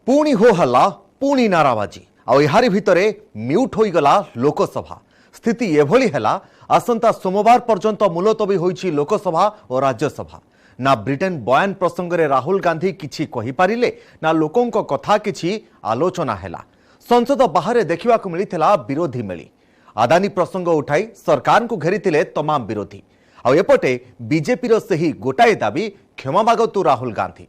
पुणी हो हल्ला पुणी नाराबाजी आहारी भितर म्यूट होईगला लोकसभा स्थिति एभली हैला आसंता सोमवार पर्यंत मुलतवी होईछि लोकसभा और राज्यसभा। ना ब्रिटेन बयान प्रसंग में राहुल गांधी किछि कहि पारिले ना लोकों कथा किछि आलोचना हैला। संसद बाहर देखा मिलता विरोधी मेली आदानी प्रसंग उठाई सरकार को घेरी तमाम विरोधी आएपटे बीजेपी रही गोटाए दाबी क्षमा मागतु राहुल गांधी।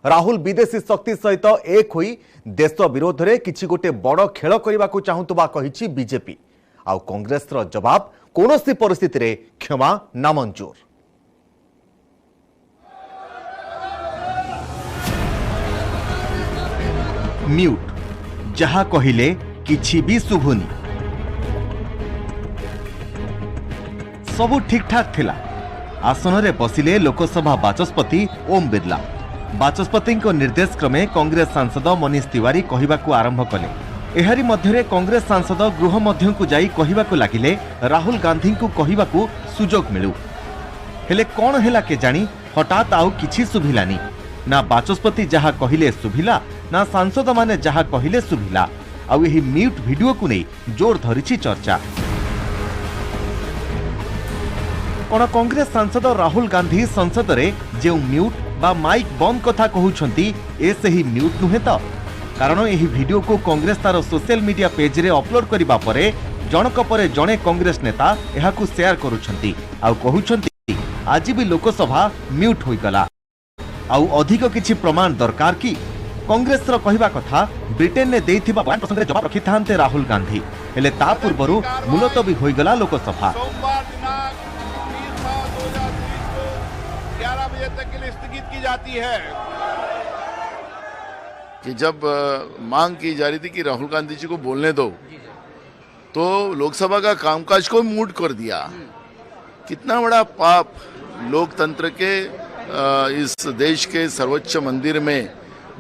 राहुल विदेशी शक्ति सहित एक होई देश विरोध में किछि गोटे बड़ खेल करने को चाहूबा कही बीजेपी। आउ कांग्रेस रो जवाब कौनसी परिस्थिति रे क्षमा नामंजूर। म्यूट जहा कहिले किछि भी शुभुनी सबु ठीक ठाक थिला। आसन रे बसिले लोकसभा बाचस्पति ओम बिरला। बाचस्पति निर्देश क्रमे कांग्रेस सांसद मनीष तिवारी कहवाकू आरंभ कले। एहारी मध्यरे कांग्रेस सांसद गृह मध्य को जाई कहवाकू लागिले राहुल गांधी को कहवाकू सुजोग मिलू। हेले कौन हैला के जानी हठात आउ किछि सुभिलानी। ना बाचस्पति जहा कहिले सुभिला ना सांसद माने जहा कहिले सुभिला। आउ एही म्यूट वीडियो को नहीं जोर धरिछि चर्चा। कौन कांग्रेस सांसद राहुल गांधी संसद रे जे म्यूट बा माइक बंद कथा कहउछंती ए सही म्यूट नुहे तो कारण एही वीडियो को कांग्रेस तार सोशल मीडिया पेज रे अपलोड करिबा परे जनक परे जणे कांग्रेस नेता एहाकू शेयर करूछंती आउ कहउछंती आज भी लोकसभा म्यूट होई गला। आउ अधिक किछि प्रमाण दरकार की कांग्रेस रो कहबा कथा ब्रिटेन ने देइथिबा बयान प्रसंग रे जवाब रखि थांते राहुल गांधी। हेले ता पूर्वरु मुलतवी होई गला लोकसभा। 11 बजे तक के लिए स्थगित की जाती है कि जब मांग की जा रही थी कि राहुल गांधी जी को बोलने दो तो लोकसभा का कामकाज को मूड कर दिया। कितना बड़ा पाप लोकतंत्र के इस देश के सर्वोच्च मंदिर में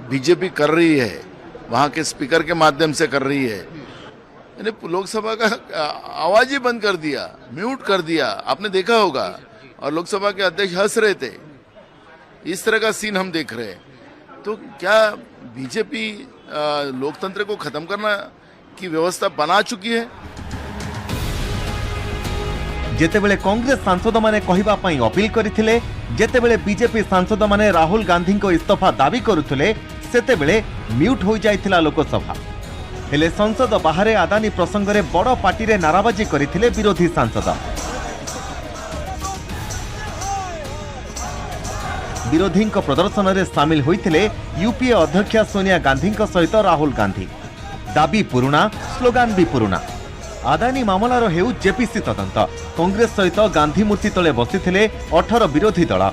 बीजेपी कर रही है, वहां के स्पीकर के माध्यम से कर रही है। यानी लोकसभा का आवाज ही बंद कर दिया, म्यूट कर दिया। आपने देखा होगा और लोकसभा के अध्यक्ष हंस रहे थे। इस तरह का सीन हम देख रहे हैं। तो क्या बीजेपी लोकतंत्र को खत्म करना की व्यवस्था बना चुकी है? जेतेबेले कांग्रेस सांसद माने कहिबा पई अपील करिथिले, जेतेबेले बीजेपी सांसद माने राहुल गांधी को इस्तीफा दाबी करुथिले, सेतेबेले म्यूट हो जाइथिला लोकसभा। हेले संसद बाहर आदानी प्रसंग रे बड़ पार्टी रे नाराबाजी करिथिले विरोधी सांसद। विरोधी प्रदर्शन में सामिल होते यूपीए अध्यक्षा सोनिया गांधी सहित राहुल गांधी। दाबी पुरुणा, स्लोगान भी पुरुणा। आदानी मामलार हेउ जेपीसी तदंत। कांग्रेस सहित गांधी मूर्ति तले बसिथिले 18 विरोधी दल।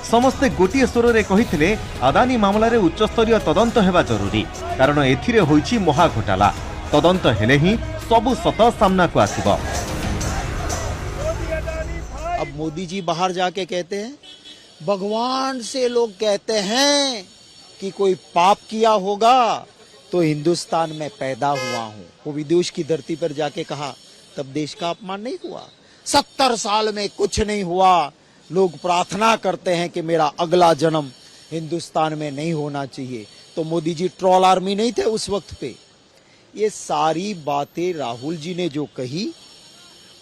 समस्ते गोटे स्वर में कहिथिले आदानी मामलार उच्चस्तरीय तदंत हेबा जरूरी कारण एथिरे होईछि महा घोटाला। तदंत हेले ही सबु सत सामना को आसिबो। अब मोदी जी बाहर जाके कहते हैं भगवान से लोग कहते हैं कि कोई पाप किया होगा तो हिंदुस्तान में पैदा हुआ हूं। वो विदेश की धरती पर जाके कहा तब देश का अपमान नहीं हुआ। 70 साल में कुछ नहीं हुआ। लोग प्रार्थना करते हैं कि मेरा अगला जन्म हिंदुस्तान में नहीं होना चाहिए। तो मोदी जी ट्रोल आर्मी नहीं थे उस वक्त पे। ये सारी बातें राहुल जी ने जो कही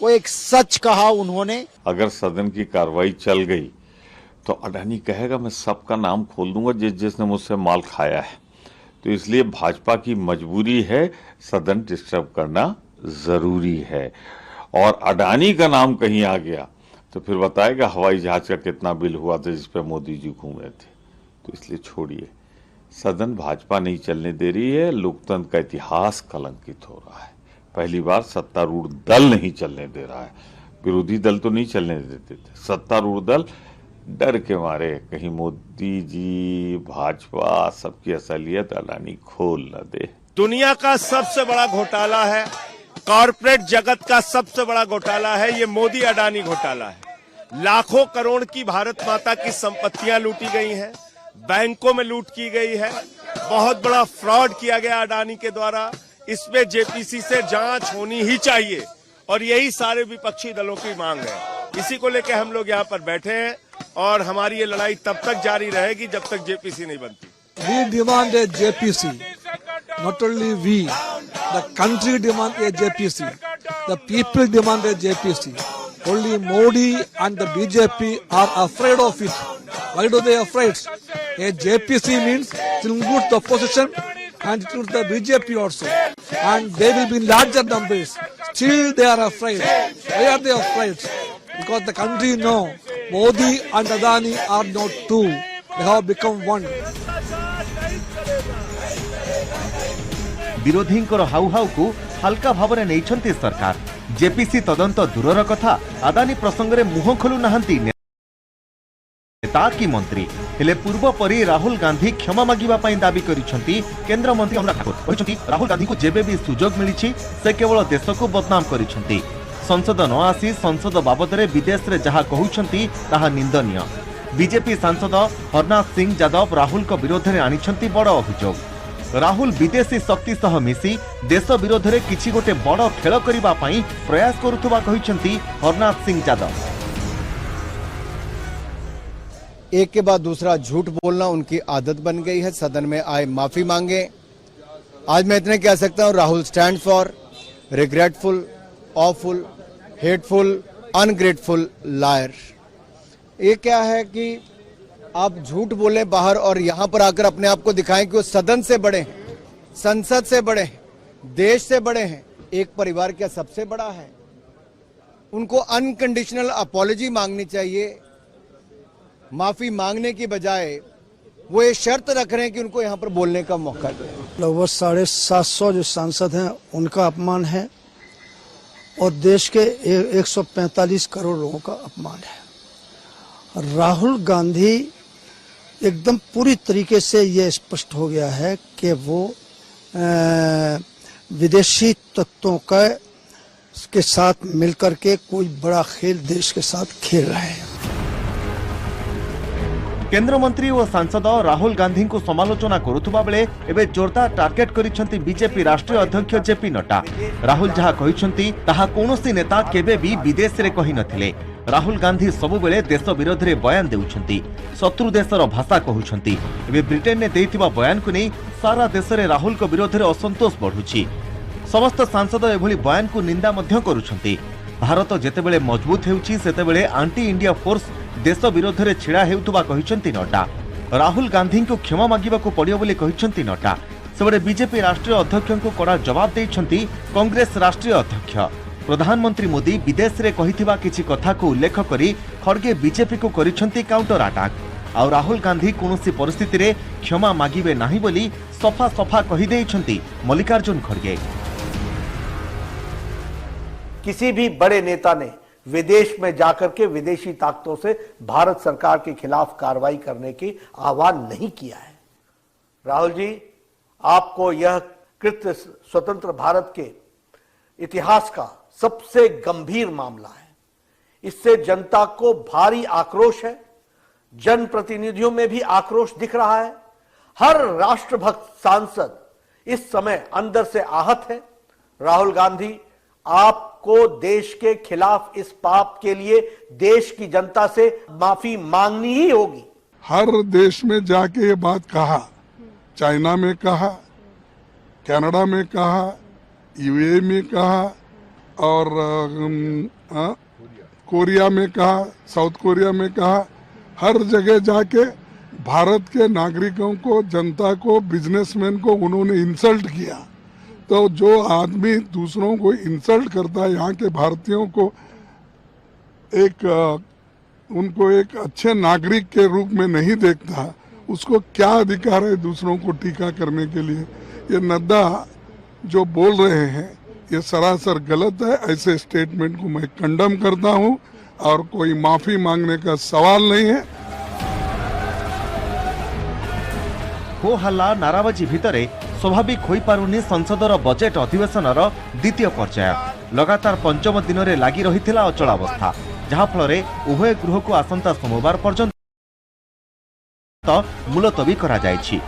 वो एक सच कहा उन्होंने। अगर सदन की कार्रवाई चल गई तो अडानी कहेगा मैं सबका नाम खोल दूंगा जिसने मुझसे माल खाया है। तो इसलिए भाजपा की मजबूरी है, सदन डिस्टर्ब करना जरूरी है। और अडानी का नाम कहीं आ गया तो फिर बताएगा हवाई जहाज का कितना बिल हुआ था जिस पे मोदी जी घूमे थे। तो इसलिए छोड़िए, सदन भाजपा नहीं चलने दे रही है। लोकतंत्र का इतिहास कलंकित हो रहा है। पहली बार सत्तारूढ़ दल नहीं चलने दे रहा है। विरोधी दल तो नहीं चलने देते थे, सत्तारूढ़ दल डर के मारे कहीं मोदी जी भाजपा सबकी असलियत अडानी खोल न दे। दुनिया का सबसे बड़ा घोटाला है, कॉर्पोरेट जगत का सबसे बड़ा घोटाला है ये मोदी अडानी घोटाला है। लाखों करोड़ की भारत माता की संपत्तियां लूटी गई हैं, बैंकों में लूट की गई है, बहुत बड़ा फ्रॉड किया गया अडानी के द्वारा। इसमें जेपीसी से जांच होनी ही चाहिए और यही सारे विपक्षी दलों की मांग है। इसी को लेकर हम लोग यहाँ पर बैठे हैं और हमारी ये लड़ाई तब तक जारी रहेगी जब तक जेपीसी नहीं बनती। We demand a JPC not only we, the country demand a JPC, the people demand a JPC. Only Modi and the BJP are afraid of it. Why do they afraid? A JPC means it will include the opposition and it includes the BJP also. And they will be in larger numbers. Still they are afraid. Why are they afraid? Because the country know Modi and Adani are not two. They have become one. विरोधींकर हाउ हाउ को हल्का भावरे नैछंती सरकार। JPC तदंत दूरर कथा अदानी प्रसंगे मुह खोलु नाहंती नेता की मंत्री हेले पूर्व परी राहुल गांधी क्षमा मागिबा पई दाबी करिसंती केंद्र मंत्री अनुराग ठाकुर कहिसंती राहुल गांधी को जेबे भी सुजोग मिलिछि से केवल देश को बदनाम करिसंती। संसद न आसी संसद बाबदरे विदेश रे जहा कहउछंती ताहा निंदनीय। बीजेपी सांसद हरनाथ सिंह यादव राहुल को विरोध में आनिछंती बड़ अभियोग। राहुल विदेशी शक्ति सह मिसी देश विरोध में किछि गोटे बड़ खेल करिबा पई प्रयास करुथुबा कहिसंती हरनाथ सिंह यादव। एक के बाद दूसरा झूठ बोलना उनकी आदत बन गई है। सदन में आए माफी मांगे। आज मैं इतने कह सकता हूं, Rahul stand for regretful, awful, hateful, ungrateful liar. ये क्या है कि आप झूठ बोले बाहर और यहां पर आकर अपने आप को दिखाएं कि वो सदन से बड़े हैं, संसद से बड़े हैं, देश से बड़े हैं। एक परिवार क्या सबसे बड़ा है? उनको अनकंडीशनल अपॉलॉजी मांगनी चाहिए। माफी मांगने की बजाय वो ये शर्त रख रहे हैं कि उनको यहां पर बोलने का मौका दें। लगभग 750 जो सांसद हैं उनका अपमान है और देश के 145 करोड़ लोगों का अपमान है। राहुल गांधी एकदम पूरी तरीके से ये स्पष्ट हो गया है कि वो विदेशी तत्वों के साथ मिलकर के कोई बड़ा खेल देश के साथ खेल रहे हैं। केंद्र मंत्री और सांसद राहुल गांधी को समालोचना करुथुबा बेले एबे जोरदार टार्गेट करिसंती बीजेपी राष्ट्रीय अध्यक्ष जेपी नड्डा। राहुल जहा कहिसंती ताहा कोनोसी नेता केबे भी विदेश रे कहि नथिले। राहुल गांधी सबु बेले देश विरोध में बयान देउछंती, शत्रु देशर भाषा कहउछंती। एबे ब्रिटेन ने देइथिबा बयान को नहीं सारा देश में राहुल को विरोध में असंतोष बढ़ुछि। समस्त सांसद एभली बयान को निंदा मध्य करुछंती। भारत जेतेबेले मजबूत हेउछि सेतेबेले आंटी इंडिया फोर्स देश विरोध में छिड़ा हेउतुबा कहिसंती नड्डा। राहुल गांधी को क्षमा मागिबाकू पड़ियो बोली कहिसंती नड्डा। सेबडे बीजेपी राष्ट्रीय अध्यक्ष को कड़ा जवाब देइछंती कांग्रेस राष्ट्रीय अध्यक्ष। प्रधानमंत्री मोदी विदेश रे कहिथिबा किछि कथा को उल्लेख करी खड़गे बीजेपी को करिसंती काउंटर अटैक। आ राहुल गांधी कोनोसी परिस्थिति रे क्षमा मागिबे नाही बोली सफा सफा कहि देइछंती मल्लिकार्जुन खड़गे। किसी भी बड़े नेता ने विदेश में जाकर के विदेशी ताकतों से भारत सरकार के खिलाफ कार्रवाई करने की आह्वान नहीं किया है। राहुल जी, आपको यह कृत्य स्वतंत्र भारत के इतिहास का सबसे गंभीर मामला है। इससे जनता को भारी आक्रोश है, जनप्रतिनिधियों में भी आक्रोश दिख रहा है। हर राष्ट्रभक्त सांसद इस समय अंदर से आहत है। राहुल गांधी, आपको देश के खिलाफ इस पाप के लिए देश की जनता से माफी मांगनी ही होगी। हर देश में जाके ये बात कहा, चाइना में कहा, कनाडा में कहा, यूएई में कहा और कोरिया में कहा, साउथ कोरिया में कहा। हर जगह जाके भारत के नागरिकों को, जनता को, बिजनेसमैन को उन्होंने इंसल्ट किया। तो जो आदमी दूसरों को इंसल्ट करता है, यहाँ के भारतीयों को उनको एक अच्छे नागरिक के रूप में नहीं देखता, उसको क्या अधिकार है दूसरों को टीका करने के लिए? ये नड्डा जो बोल रहे हैं ये सरासर गलत है। ऐसे स्टेटमेंट को मैं कंडम करता हूं और कोई माफी मांगने का सवाल नहीं है। हो हल्ला नाराबाजी भितरे स्वाभाविक होई पारुनी संसदर बजेट अधिवेशनर द्वितीय पर्याय। लगातार पंचम दिन में लगी रही अचलावस्था, जहाँफल उभय गृह को आसंता सोमवार पर्यंत मुलतवी करा जायछि।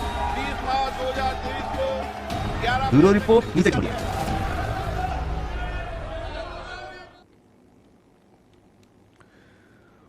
Bureau report.